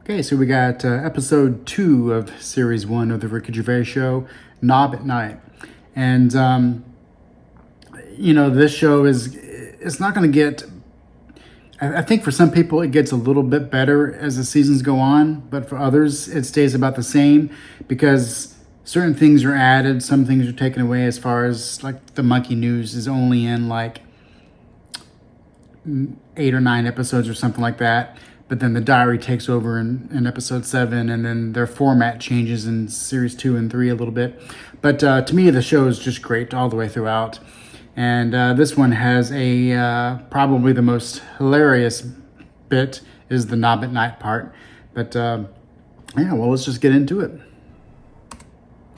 Okay, so we got episode 2 of series 1 of the Ricky Gervais Show, Knob at Night. And, this show it's not going to get, I think for some people it gets a little bit better as the seasons go on, but for others it stays about the same because certain things are added, some things are taken away, as far as like the monkey news is only in like 8 or 9 episodes or something like that. But then the diary takes over in episode 7, and then their format changes in series 2 and 3 a little bit. But to me, the show is just great all the way throughout. And this one has probably the most hilarious bit is the knob at night part. But let's just get into it.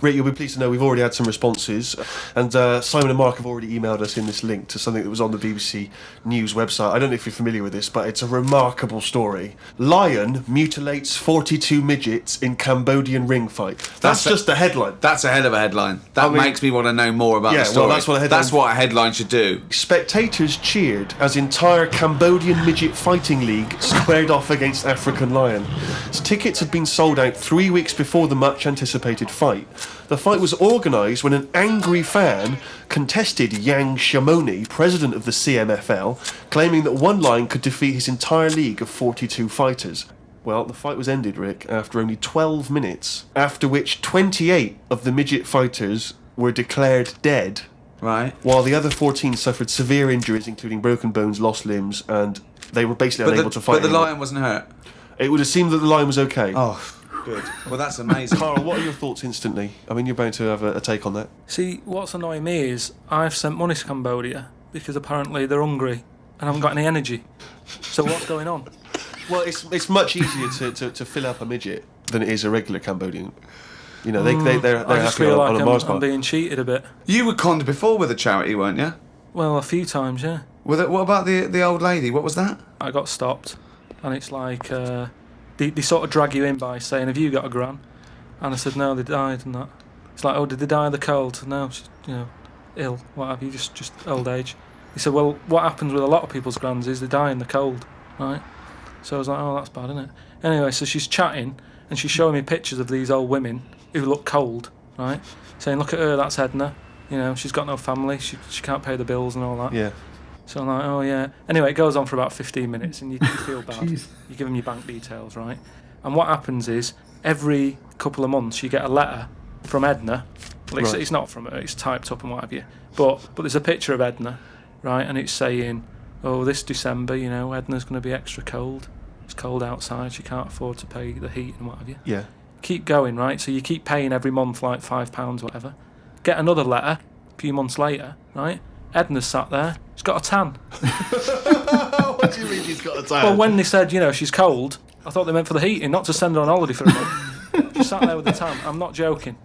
Rick, you'll be pleased to know we've already had some responses, and Simon and Mark have already emailed us in this link to something that was on the BBC News website. I don't know if you're familiar with this, but it's a remarkable story. Lion mutilates 42 midgets in Cambodian ring fight. That's just a headline. That's a hell of a headline. That makes me want to know more about the story. Well, that's what a headline should do. Spectators cheered as entire Cambodian midget fighting league squared off against African lion. Tickets had been sold out 3 weeks before the much anticipated fight. The fight was organised when an angry fan contested Yang Shamoni, president of the CMFL, claiming that one lion could defeat his entire league of 42 fighters. Well, the fight was ended, Rick, after only 12 minutes, after which 28 of the midget fighters were declared dead, right, while the other 14 suffered severe injuries, including broken bones, lost limbs, and they were basically unable to fight But the anymore. lion wasn't hurt? It would have seemed that the lion was okay. Oh, good. Well, that's amazing. Carl, what are your thoughts instantly? I mean, you're bound to have a take on that. See, what's annoying me is I've sent money to Cambodia because apparently they're hungry and haven't got any energy. So what's going on? Well, it's much easier to fill up a midget than it is a regular Cambodian. You know, they're I just happy feel on like a Mars I'm bar. being cheated a bit. You were conned before with a charity, weren't you? Well, a few times, yeah. What about the old lady? What was that? I got stopped, and it's like they sort of drag you in by saying, "Have you got a gran?" And I said, "No, they died," and that. It's like, "Oh, did they die of the cold?" No, she's, ill, what have you, just old age. He said, "Well, what happens with a lot of people's grans is they die in the cold, right?" So I was like, "Oh, that's bad, isn't it?" Anyway, so she's chatting, and she's showing me pictures of these old women who look cold, right? Saying, "Look at her, that's Edna. She's got no family, she can't pay the bills and all that." Yeah. So I'm like, "Oh, yeah." Anyway, it goes on for about 15 minutes, and you feel bad. Jeez. You give them your bank details, right? And what happens is, every couple of months, you get a letter from Edna. Well, Right. it's not from her, it's typed up and what have you. But there's a picture of Edna, right? And it's saying, "Oh, this December, Edna's going to be extra cold. It's cold outside, she can't afford to pay the heat and what have you." Yeah. Keep going, right? So you keep paying every month like £5, whatever. Get another letter a few months later, right? Edna's sat there. She's got a tan. What do you mean she's got a tan? Well, when they said, she's cold, I thought they meant for the heating, not to send her on holiday for a month. She sat there with a tan. I'm not joking.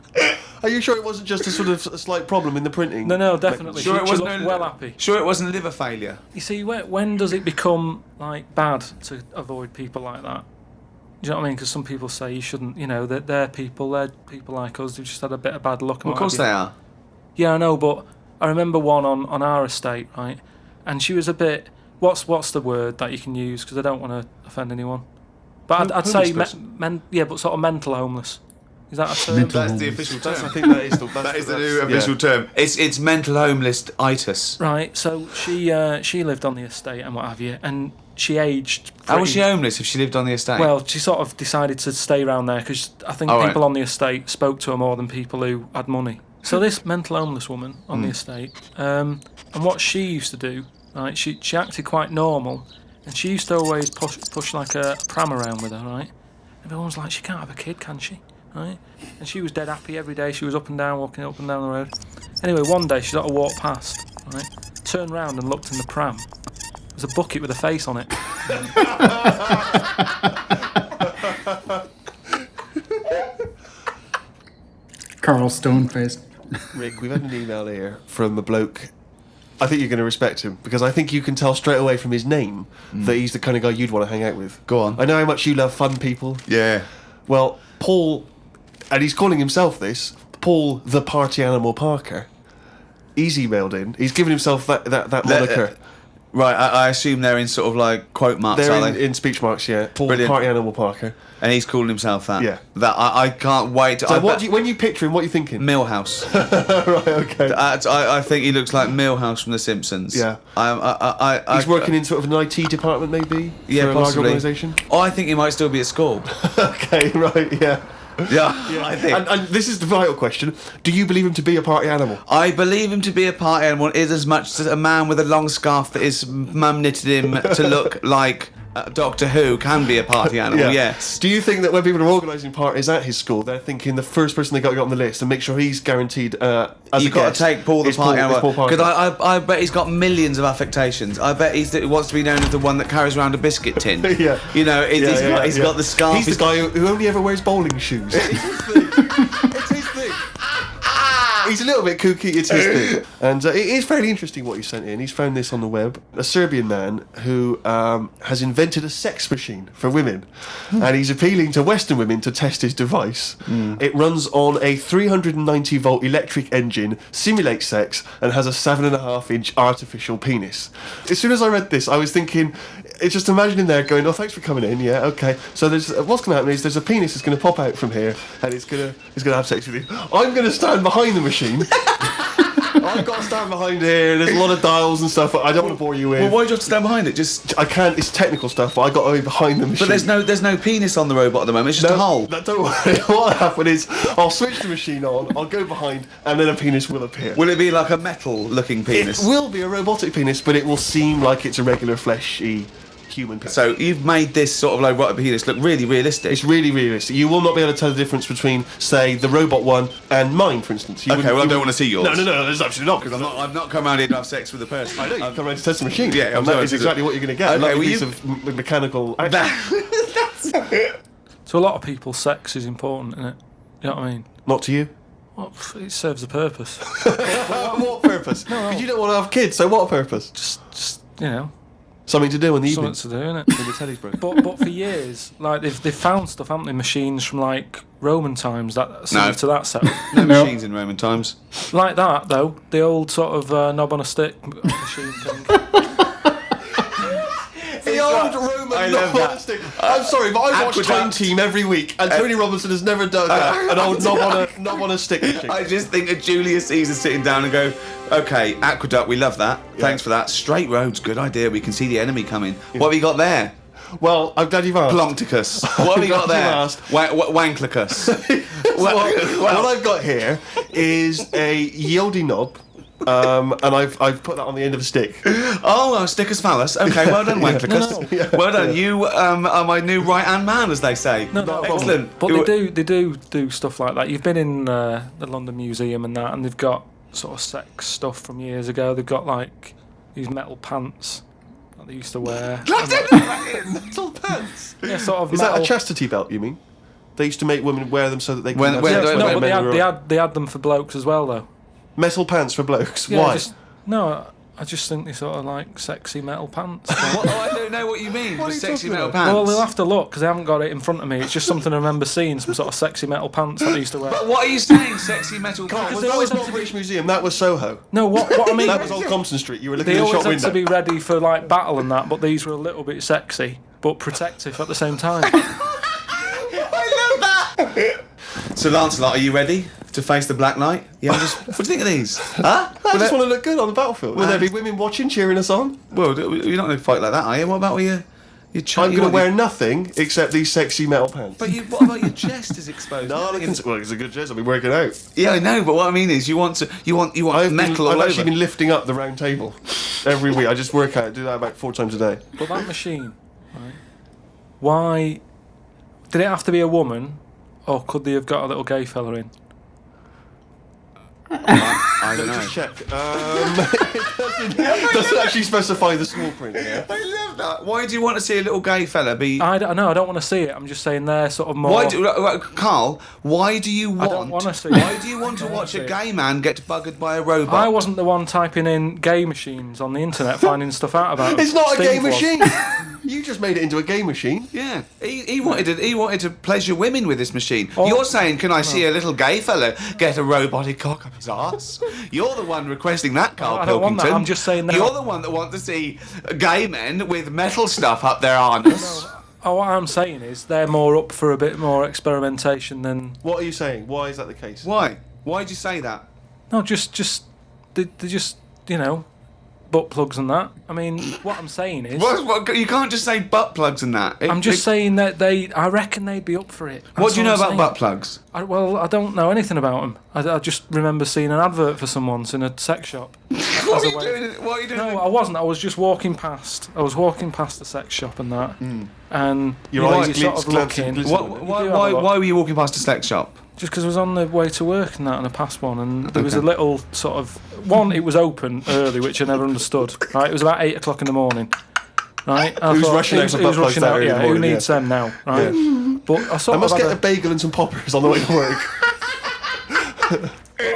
Are you sure it wasn't just a sort of a slight problem in the printing? No, definitely. Sure, she looked well happy. Sure, it wasn't liver failure. You see, when does it become like bad to avoid people like that? Do you know what I mean? Because some people say you shouldn't. They're people like us who've just had a bit of bad luck. Well, of course they are. Yeah, I know, but I remember one on our estate, right? And she was a bit. What's the word that you can use? Because I don't want to offend anyone. But I'd say but sort of mental homeless. Is that a term? That's the official term. I think that is the That is the new official term. It's mental homeless-itis. Right. So she lived on the estate and what have you, and she aged. How was she homeless if she lived on the estate? Well, she sort of decided to stay around there because I think people on the estate spoke to her more than people who had money. So this mental homeless woman on the estate, and what she used to do, right? She acted quite normal, and she used to always push like a pram around with her, right? Everyone was like, "She can't have a kid, can she?" Right? And she was dead happy every day. She was up and down, walking up and down the road. Anyway, one day she sort of walked past, right? Turned round and looked in the pram. There was a bucket with a face on it. Carl Stone-faced. Rick, we've had an email here from a bloke. I think you're going to respect him because I think you can tell straight away from his name that he's the kind of guy you'd want to hang out with. Go on. I know how much you love fun people. Yeah. Well, Paul, and he's calling himself this, Paul the Party Animal Parker. He's emailed in. He's given himself that moniker. Right, I assume they're in sort of like quote marks, They're are they? in speech marks, yeah. Paul, Brilliant. party animal Parker. And he's calling himself that. Yeah. That I can't wait. So when you picture him, what are you thinking? Millhouse. Right, okay. I think he looks like Millhouse from The Simpsons. Yeah. He's He's working in sort of an IT department, maybe? Yeah, for a large organisation? Oh, I think he might still be at school. Okay, right, yeah. Yeah, I think. And this is the vital question. Do you believe him to be a party animal? I believe him to be a party animal is as much as a man with a long scarf that his mum knitted him to look like Doctor Who can be a party animal, yes. Do you think that when people are organising parties at his school, they're thinking the first person they got to get on the list and make sure he's guaranteed as You've got to take Paul the party animal. Because I bet he's got millions of affectations. I bet he wants to be known as the one that carries around a biscuit tin. Yeah. You know, he's got the scarf. He's the guy who only ever wears bowling shoes. It's his thing. It's his thing. He's a little bit kooky, it's his thing. And it is fairly interesting what he sent in. He's found this on the web. A Serbian man who has invented a sex machine for women. And he's appealing to Western women to test his device. It runs on a 390 volt electric engine, simulates sex, and has a 7.5-inch artificial penis. As soon as I read this, I was thinking, it's just imagining there going, oh, thanks for coming in, yeah, okay. So there's what's going to happen is there's a penis that's going to pop out from here, and it's going to have sex with you. I'm going to stand behind the machine. I've got to stand behind here. There's a lot of dials and stuff. I don't want to bore you with. Well, why do you have to stand behind it? Just I can't. It's technical stuff, but I got to be behind the machine. But there's no penis on the robot at the moment. It's just a hole. Don't worry. What happened is I'll switch the machine on. I'll go behind, and then a penis will appear. Will it be like a metal-looking penis? It will be a robotic penis, but it will seem like it's a regular fleshy human penis. So you've made this sort of like robotic penis look really realistic. It's really realistic. You will not be able to tell the difference between, say, the robot one and mine, for instance. Okay, well, I don't want to see yours. No, there's absolutely not. Because I've not come around here to have sex with a person. I know, you've come around to test the machine. Yeah, and that is exactly what you're going to get. Okay, a piece of mechanical action. To a lot of people, sex is important, isn't it? You know what I mean? Not to you. Well, it serves a purpose. What purpose? Because you don't want to have kids, so what purpose? Just you know, something to do in the evening. something to do, innit? When the telly's broken. But for years, like they've found stuff, haven't they? Machines from like Roman times that similar to that setup. No machines in Roman times. Like that though, the old sort of knob on a stick machine thing. The old Roman knob on a stick. I'm sorry, but I watch Time Team every week, and Tony Robinson has never done that. An old knob on a stick machine. I just think of Julius Caesar sitting down and go, okay, aqueduct, we love that. Thanks for that. Straight roads, good idea. We can see the enemy coming. What have you got there? Well, I'm glad you've asked. Ploncticus. What have you got there? Wanklicus. What I've got here is a Yodi knob. And I've put that on the end of a stick. Oh, stickus phallus. Okay, well done, Wanklicus. No. Well done. You are my new right-hand man, as they say. No, excellent. But they do stuff like that. You've been in the London Museum and that, and they've got sort of sex stuff from years ago. They've got like these metal pants that they used to wear. Metal pants? Yeah, sort of. Is metal. that a chastity belt, you mean? They used to make women wear them so that they could... No, but they had them for blokes as well, though. Metal pants for blokes? Yeah, why? I just think they sort of like sexy metal pants. I don't know what you mean. What are you sexy talking metal about? pants. Well, they'll have to look because I haven't got it in front of me. It's just something I remember seeing, some sort of sexy metal pants that I used to wear. But what are you saying, sexy metal pants? Well, that was not British Museum, that was Soho. No, what I mean... That was Old Compton Street, you were looking They in the always shop had window. to be ready for like battle and that, but these were a little bit sexy, but protective at the same time. I love that! So, Lancelot, are you ready to face the Black Knight? Yeah, what do you think of these? Huh? I just want to look good on the battlefield. Will there be women watching, cheering us on? Well, you're not going to fight like that, are you? What about your I'm going to wear nothing except these sexy metal pants. But what about your chest is exposed? No, it's a good chest. I've been working out. Yeah, I know, but what I mean is you want metal all over. I've actually been lifting up the round table every week. I just work out, do that about 4 times a day. But that machine, right? Why did it have to be a woman, or could they have got a little gay fella in? I don't know. Just check. It doesn't actually specify the small print. Yeah. I love that. Why do you want to see a little gay fella be? I don't want to see it. I'm just saying they're sort of more. Carl? Why do you want? I don't want to see. Why do you want to watch a gay man get buggered by a robot? I wasn't the one typing in gay machines on the internet, finding stuff out about them. It's not a gay Steve was. machine. You just made it into a game machine. Yeah, he wanted to pleasure women with this machine. You're saying, can I see a little gay fella get a robotic cock up his arse? You're the one requesting that, Carl I don't want Pilkington. that. I'm just saying that. You're the one that wants to see gay men with metal stuff up their arse. Oh, what I'm saying is they're more up for a bit more experimentation than... What are you saying? Why is that the case? Why? Why'd you say that? No, they're just, butt plugs and that. I mean, what I'm saying is... What, you can't just say butt plugs and that. I'm just saying that I reckon they'd be up for it. What do you know about saying. butt plugs? I don't know anything about them. I just remember seeing an advert for some once in a sex shop. What are you doing? No, I wasn't. I was just walking past. I was walking past the sex shop and that. And Your eyes sort of looking. Why were you walking past a sex shop? Just because I was on the way to work and that, and I passed one, and there was a little sort of one. It was open early, which I never understood. Right, it was about 8 o'clock in the morning. Right, and Who's rushing out for butt plugs that early in the who morning, needs them now? Right, but I must get a bagel and some poppers on the way to work.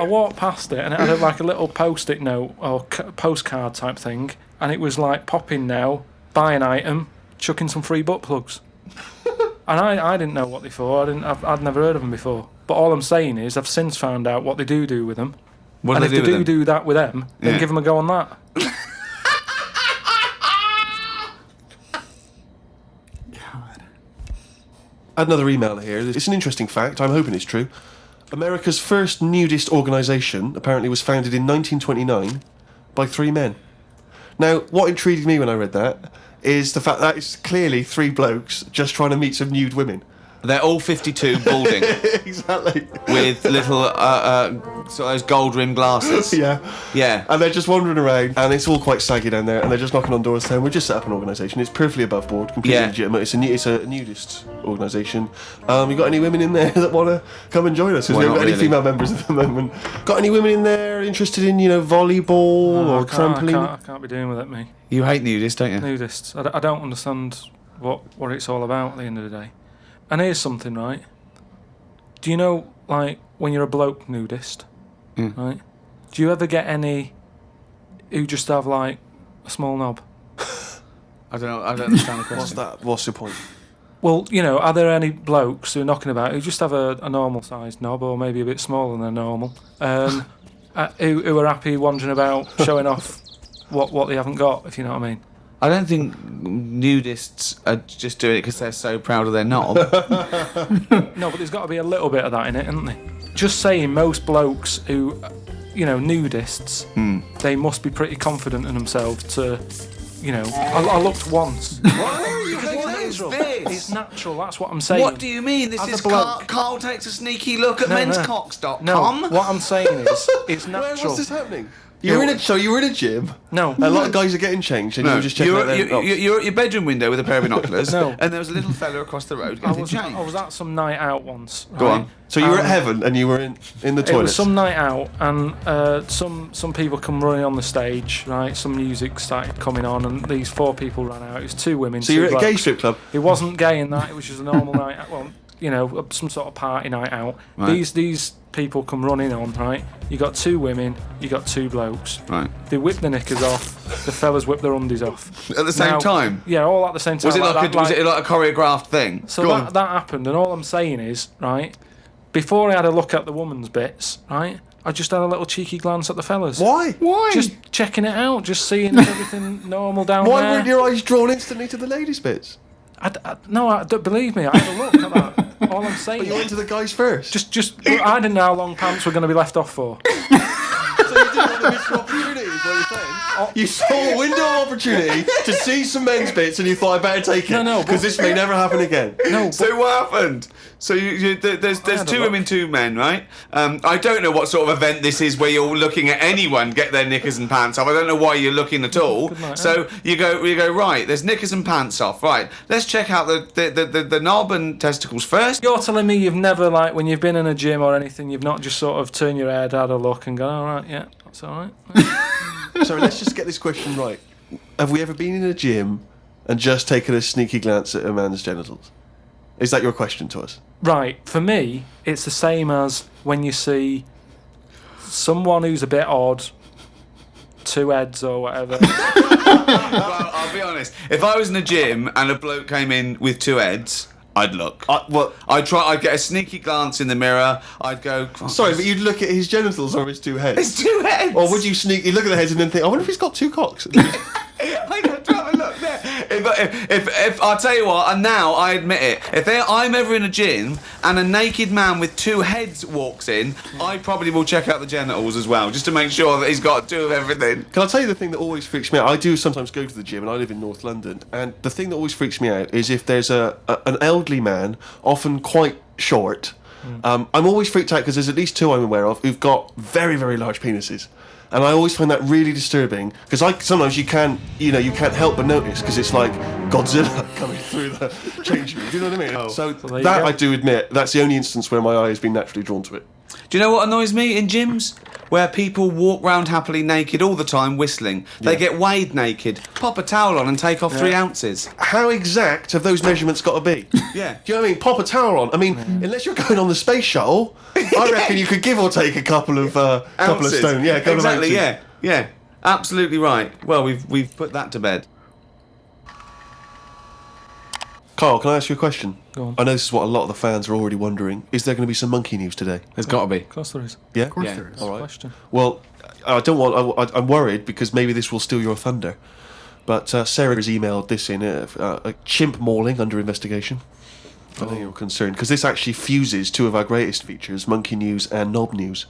I walked past it, and it had like a little post-it note or postcard type thing, and it was like pop in now, buy an item, chuck in some free butt plugs. And I didn't know what they for. I'd never heard of them before. But all I'm saying is I've since found out what they do with them. What and do if they they do that with them, then Yeah. give them a go on that. God. Another email here. It's an interesting fact. I'm hoping it's true. America's first nudist organisation apparently was founded in 1929 by 3 men. Now, what intrigued me when I read that is the fact that it's clearly 3 blokes just trying to meet some nude women. They're all 52, balding, Exactly. with little sort of those gold-rimmed glasses. Yeah. Yeah. And they're just wandering around, and it's all quite saggy down there, and they're just knocking on doors saying, we've just set up an organisation, it's perfectly above board, completely Yeah. legitimate, it's a nudist organisation. You got any women in there that want to come and join us? Because we haven't got any female members at the moment. Got any women in there interested in, volleyball or trampoline? I can't be doing with it, me. You hate nudists, don't you? Nudists. I don't understand what it's all about at the end of the day. And here's something, right? Do you know, like, when you're a bloke nudist, right? Do you ever get any who just have, like, a small knob? I don't know. I don't understand the question. What's that? What's your point? Well, are there any blokes who are knocking about who just have a normal-sized knob, or maybe a bit smaller than normal, who are happy wandering about showing off what they haven't got, if you know what I mean? I don't think nudists are just doing it because they're so proud of their knob. No, but there's got to be a little bit of that in it, isn't there? Just saying, most blokes who, nudists, they must be pretty confident in themselves to, I looked once. What is this? It's natural, that's what I'm saying. What do you mean? This As is a bloke. Carl takes a sneaky look at No. menscocks.com. No, what I'm saying is, it's natural. What's this happening? You were in a gym. No. A lot of guys are getting changed, and you were just checking out their knobs. You're at your bedroom window with a pair of binoculars, No. and there was a little fella across the road I getting was changed. at some night out once. Go right? on. So you were at Heaven, and you were in the It toilet. was some night out, and some people come running on the stage, right? Some music started coming on, and these 4 people ran out. It was 2 women. So 2 you were at a gay blokes. strip club. It wasn't gay in that. It was just a normal night out. Well, some sort of party night out. Right. These people come running on, right? You got 2 women, you got 2 blokes. Right. They whip their knickers off. The fellas whip their undies off. At the same time? Yeah, all at the same time. Was it like that, was it like a choreographed thing? So that happened, and all I'm saying is, right, before I had a look at the woman's bits, right, I just had a little cheeky glance at the fellas. Why? Just checking it out, just seeing if everything normal down Why there. weren't your eyes drawn instantly to the ladies' bits? No, don't believe me. I had a look at that. All I'm saying. But you went to the guys first. Just. I didn't know how long pants were going to be left off for. So you didn't have the missed opportunity, is what you're saying? You saw a window of opportunity to see some men's bits, and you thought, I better take it. No, because this may never happen again. No. So what happened? So there's had a 2 look. women, 2 men, right? I don't know what sort of event this is where you're looking at anyone get their knickers and pants off. I don't know why you're looking at all. Good night, So you go right. There's knickers and pants off. Right. Let's check out the knob and testicles first. You're telling me you've never, like, when you've been in a gym or anything, you've not just sort of turned your head, had a look, and gone, all right, yeah, that's all right. So let's just get this question right. Have we ever been in a gym and just taken a sneaky glance at a man's genitals? Is that your question to us? Right, for me, it's the same as when you see someone who's a bit odd, 2 heads or whatever. Well, I'll be honest. If I was in a gym and a bloke came in with 2 heads, I'd look. I'd get a sneaky glance in the mirror. I'd go. Sorry, but you'd look at his genitals or his 2 heads. It's 2 heads. Or would you sneaky look at the heads and then think, I wonder if he's got 2 cocks? I'd have to have a look there. If I'll tell you what, and now I admit it, if I'm ever in a gym and a naked man with 2 heads walks in, I probably will check out the genitals as well, just to make sure that he's got 2 of everything. Can I tell you the thing that always freaks me out? I do sometimes go to the gym, and I live in North London, and the thing that always freaks me out is if there's an elderly man, often quite short. I'm always freaked out because there's at least 2 I'm aware of who've got very, very large penises. And I always find that really disturbing because sometimes you can't help but notice because it's like Godzilla coming through the change room. Do you know what I mean? So that I do admit, that's the only instance where my eye has been naturally drawn to it. Do you know what annoys me in gyms? Where people walk round happily naked all the time whistling. They get weighed naked, pop a towel on and take off 3 ounces. How exact have those measurements got to be? Yeah. Do you know what I mean? Pop a towel on. I mean, unless you're going on the space shuttle, I reckon you could give or take a couple of stone. Yeah, exactly. Yeah. Absolutely right. Well, we've put that to bed. Carl, can I ask you a question? Go on. I know this is what a lot of the fans are already wondering. Is there going to be some monkey news today? There's got to be. Of course there is. Yeah? Of course Yeah. there is. All right. Question. Well, I'm worried because maybe this will steal your thunder. But Sarah has emailed this in, a chimp mauling under investigation. I know you're concerned because this actually fuses 2 of our greatest features, Monkey News and Knob News,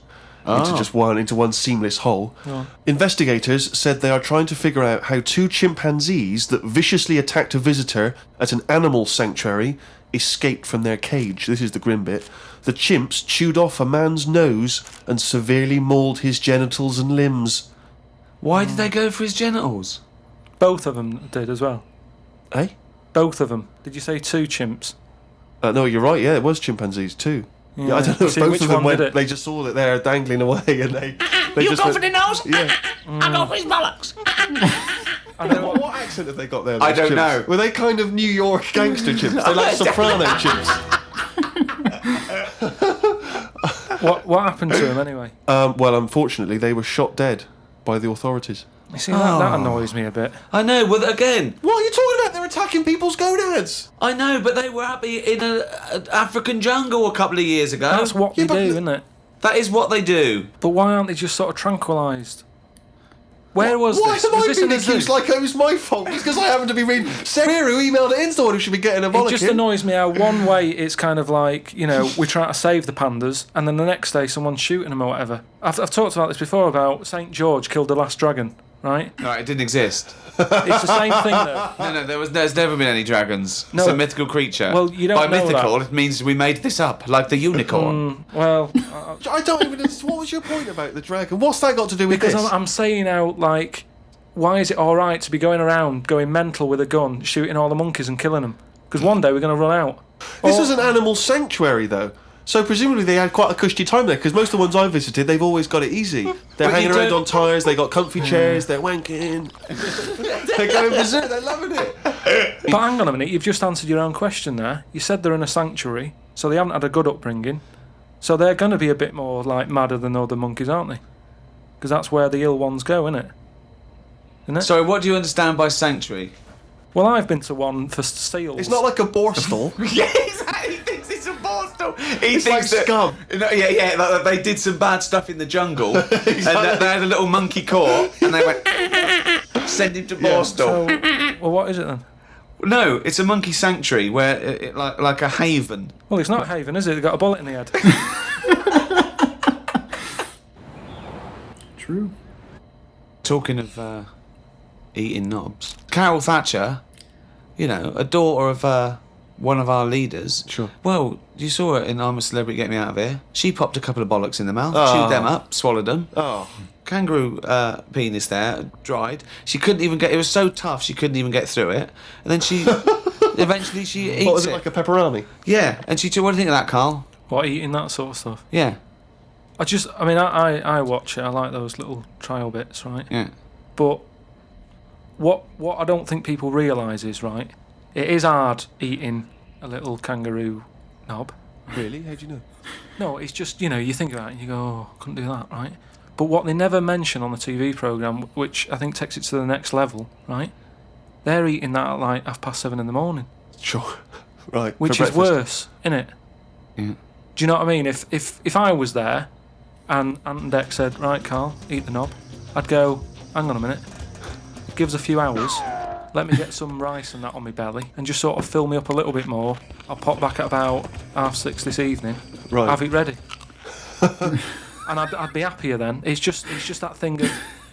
into one seamless whole. Oh. Investigators said they are trying to figure out how 2 chimpanzees that viciously attacked a visitor at an animal sanctuary escaped from their cage. This is the grim bit. The chimps chewed off a man's nose and severely mauled his genitals and limbs. Why did they go for his genitals? Both of them did as well. Eh? Both of them. Did you say 2 chimps? No, you're right. Yeah, it was chimpanzees too. Yeah, I don't know if See, both which of them one went. did it? They just saw that they're dangling away, and they You just go went, for the nose? Yeah. I go for his bollocks. What accent have they got there? I those don't chimps? know. Were they kind of New York gangster chimps? They're like soprano chimps. What happened to him anyway? Well, unfortunately, they were shot dead by the authorities. You see, that annoys me a bit. I know, well, again, What are you talking about? They're attacking people's gonads. I know, but they were happy in an African jungle a couple of years ago. That's what they but do, the- isn't it? That is what they do. But why aren't they just sort of tranquilised? Where was Why this? am Was I this in being a zoo? accused like it was my fault? Just because I happen to be reading. Sarah, who emailed it in's the one who should be getting a It bollocking. just annoys me how one way it's kind of like, we're trying to save the pandas, and then the next day someone's shooting them or whatever. I've talked about this before about St. George killed the last dragon, right? Right, it didn't exist. It's the same thing though. No, there's never been any dragons. No. It's a mythical creature. Well, you don't By know mythical, that. it means we made this up, like the unicorn. Well, I don't even. What was your point about the dragon? What's that got to do with because this? I'm saying out like, why is it all right to be going around going mental with a gun, shooting all the monkeys and killing them? Because one day we're going to run out. This Or- was an animal sanctuary, though. So presumably they had quite a cushy time there, because most of the ones I've visited, they've always got it easy. They're But hanging you around don't- on tyres, they got comfy chairs, they're wanking. They're going berserk, they're loving it. But hang on a minute, you've just answered your own question there. You said they're in a sanctuary, so they haven't had a good upbringing. So they're going to be a bit more like madder than other monkeys, aren't they? Because that's where the ill ones go, isn't it? Isn't it? Sorry, what do you understand by sanctuary? Well, I've been to one for seals. It's not like a borstal. Yeah, exactly. He thinks it's a borstal. He It's like thinks that, scum. No, yeah. That they did some bad stuff in the jungle, and that they had a little monkey court, and they went send him to Borstal. So, well, what is it then? No, it's a monkey sanctuary where like a haven. Well, it's not a haven, is it? They've got a bullet in the head. True. Talking of eating knobs, Carol Thatcher, a daughter of one of our leaders. Sure. Well, you saw her in I'm a Celebrity, Get Me Out of Here. She popped a couple of bollocks in the mouth, Oh. chewed them up, swallowed them. Oh. Kangaroo penis there, dried. She couldn't even get. It was so tough, she couldn't even get through it. And then she, eventually, she eats What was it. it, like a pepperoni? Yeah, and she. What do you think of that, Carl? What, eating that sort of stuff? Yeah, I watch it. I like those little trial bits, right? yeah. But what I don't think people realise is, right, it is hard eating a little kangaroo knob. Really? How do you know? No, it's just, you think about it and you go, oh, couldn't do that, right? But what they never mention on the TV programme, which I think takes it to the next level, right? They're eating that at like 7:30 in the morning. Sure. Right. Which is breakfast. worse, innit? Yeah. Do you know what I mean? If I was there and Ant and Dec said, right, Carl, eat the knob, I'd go, hang on a minute, give us a few hours, let me get some rice and that on my belly, and just sort of fill me up a little bit more. I'll pop back at about 6:30 this evening, Right. have it ready. And I'd be happier then. It's just that thing of,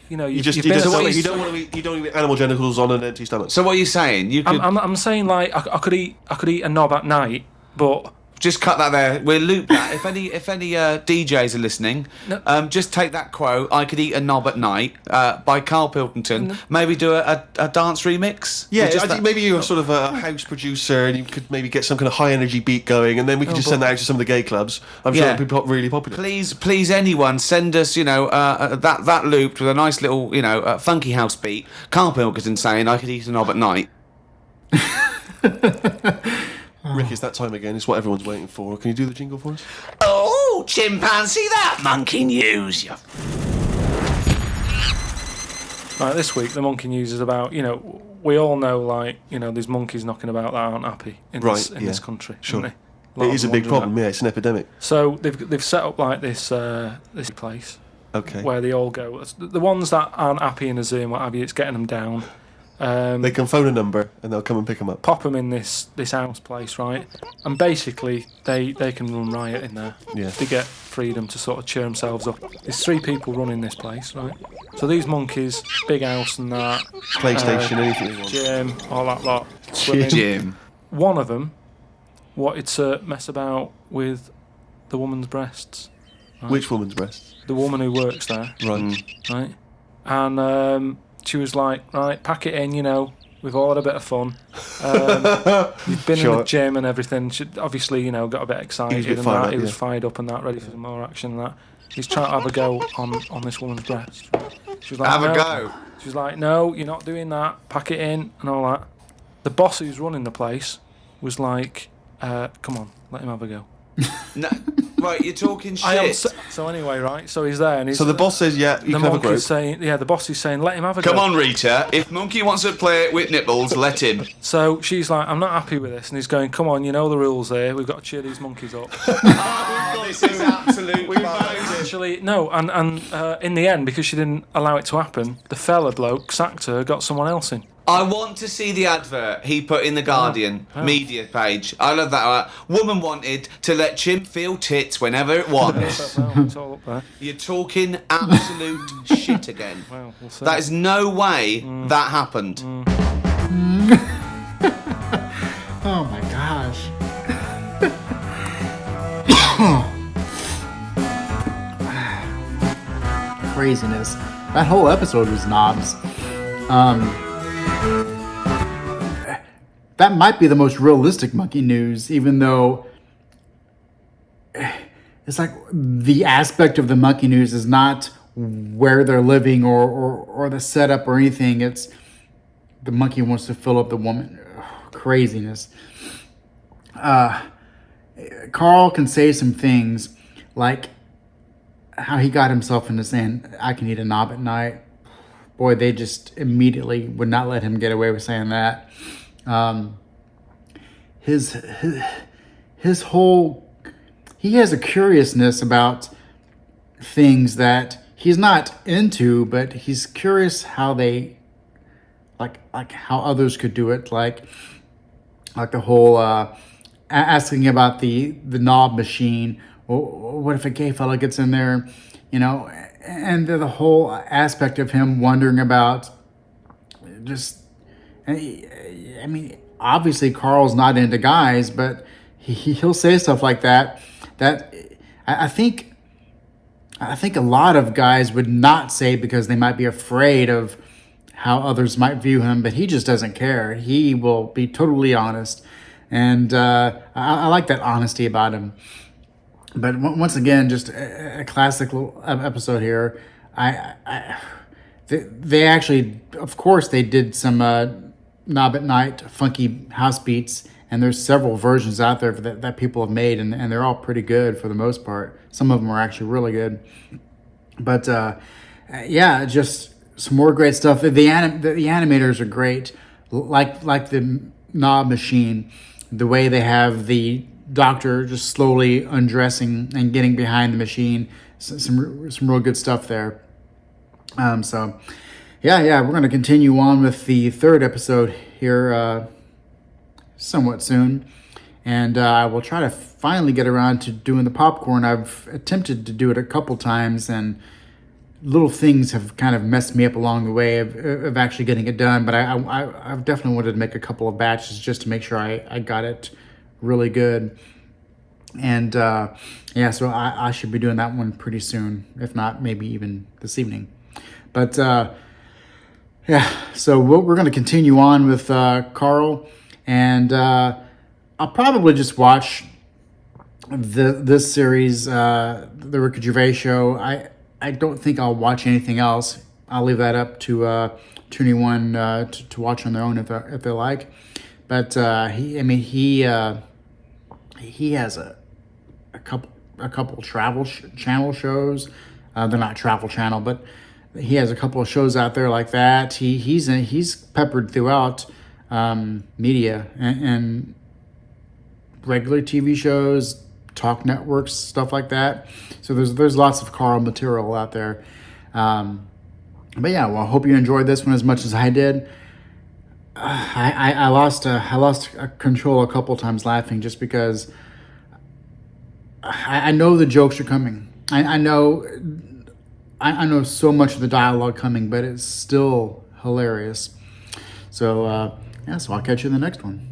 you know, You you've been don't at want least- to eat animal genitals on an empty stomach. So what are you saying? You could I'm saying like I could eat a knob at night, but just cut that there. We'll loop that. If any DJs are listening, No. just take that quote. I could eat a knob at night by Carl Pilkington. Maybe do a dance remix. Yeah, Just I think that- maybe you're sort of a house producer and you could maybe get some kind of high energy beat going, and then we could just send that out to some of the gay clubs. I'm sure Yeah. it'd be really popular. Please, anyone send us, that looped with a nice little, funky house beat. Carl Pilkington saying I could eat a knob at night. Rick, it's that time again. It's what everyone's waiting for. Can you do the jingle for us? Oh, chimpanzee, that monkey news. Right, this week the monkey news is about, we all know, like, there's monkeys knocking about that aren't happy in this country. Sure. Isn't they? It is a big problem, yeah. It's an epidemic. So they've set up like this place Okay. where they all go. The ones that aren't happy in a zoo and what have you, it's getting them down. They can phone a number and they'll come and pick them up. Pop them in this house place, right? And basically they can run riot in there. Yeah. They get freedom to sort of cheer themselves up. There's 3 people running this place, right? So these monkeys, big house and that, PlayStation, anything they want. gym, all that lot. swimming. Jim. One of them wanted to mess about with the woman's breasts. Right? Which woman's breasts? The woman who works there, Right. right? And she was like, right, pack it in, we've all had a bit of fun. You've been in Sure. the gym and everything. She obviously, got a bit excited bit and fired that. up, He was yeah. fired up and that, ready for some more action and that. He's trying to have a go on this woman's breast. She was like, Have a no. go. She was like, no, you're not doing that. Pack it in and all that. The boss who's running the place was like, come on, let him have a go. No, right, you're talking shit. So anyway, right, so he's there and he's... So the boss says, yeah, you the can have a monkey's group. saying, the boss is saying, let him have a go. Come on, Rita. If Monkey wants to play with nipples, let him. So she's like, I'm not happy with this. And he's going, come on, you know the rules here. We've got to cheer these monkeys up. This is absolute. Actually, no. And in the end, because she didn't allow it to happen, the fella bloke sacked her, got someone else in. I want to see the advert he put in the Guardian media page. I love that. Woman wanted to let Chimp feel tits whenever it wants. It's all up there. You're talking absolute shit again. Well, we'll see. That is no way that happened. Oh my gosh. Craziness. That whole episode was knobs. That might be the most realistic monkey news, even though it's like the aspect of the monkey news is not where they're living or the setup or anything. It's the monkey wants to fill up the woman. Craziness. Carl can say some things like how he got himself into saying, I can eat a knob at night. Boy, they just immediately would not let him get away with saying that. His whole, he has a curiousness about things that he's not into, but he's curious how they, like how others could do it, like the whole asking about the knob machine. What if a gay fella gets in there, and the whole aspect of him wondering about just, I mean, obviously Carl's not into guys, but he'll say stuff like that I think a lot of guys would not say because they might be afraid of how others might view him, but he just doesn't care. He will be totally honest, and I like that honesty about him. But once again, just a classic little episode here. They actually, of course, they did some knob at night funky house beats, and there's several versions out there that people have made, and they're all pretty good for the most part. Some of them are actually really good. But yeah, just some more great stuff. The animators are great, like the knob machine. The way they have the doctor just slowly undressing and getting behind the machine. Some real good stuff there. So yeah, we're going to continue on with the third episode here somewhat soon. And I will try to finally get around to doing the popcorn. I've attempted to do it a couple times, and little things have kind of messed me up along the way of actually getting it done. But I've definitely wanted to make a couple of batches just to make sure I got it really good. And yeah, so I should be doing that one pretty soon, if not maybe even this evening. But yeah, so we're going to continue on with Carl, and I'll probably just watch this series, the Ricky Gervais show. I don't think I'll watch anything else. I'll leave that up to anyone to watch on their own if they like. But he has a couple travel channel shows. They're not travel channel, but he has a couple of shows out there like that. He's peppered throughout media and regular TV shows, talk networks, stuff like that. So there's lots of Carl material out there. But yeah, well, I hope you enjoyed this one as much as I did. I lost control a couple times laughing just because I know the jokes are coming. I know so much of the dialogue coming, but it's still hilarious. So yeah, so I'll catch you in the next one.